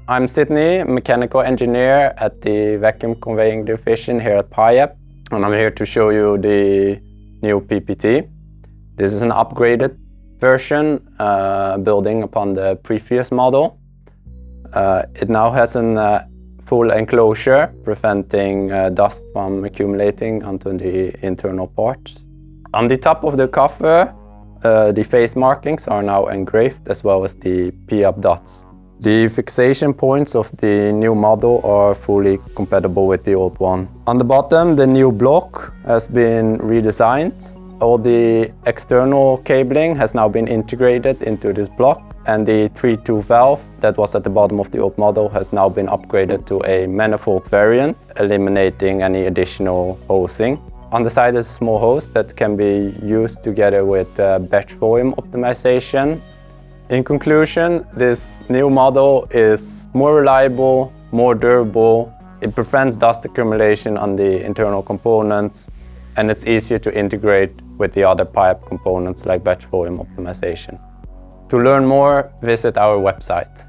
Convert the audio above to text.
I'm Sydney, mechanical engineer at the vacuum conveying division here at Piab, and I'm here to show you the new PPT. This is an upgraded version building upon the previous model. It now has a full enclosure, preventing dust from accumulating onto the internal parts. On the top of the cover, the face markings are now engraved, as well as the Piab dots. The fixation points of the new model are fully compatible with the old one. On the bottom, the new block has been redesigned. All the external cabling has now been integrated into this block, and the 3-tube valve that was at the bottom of the old model has now been upgraded to a manifold variant, eliminating any additional hosing. On the side is a small hose that can be used together with batch volume optimization. In conclusion, this new model is more reliable, more durable, it prevents dust accumulation on the internal components, and it's easier to integrate with the other Piab components like batch volume optimization. To learn more, visit our website.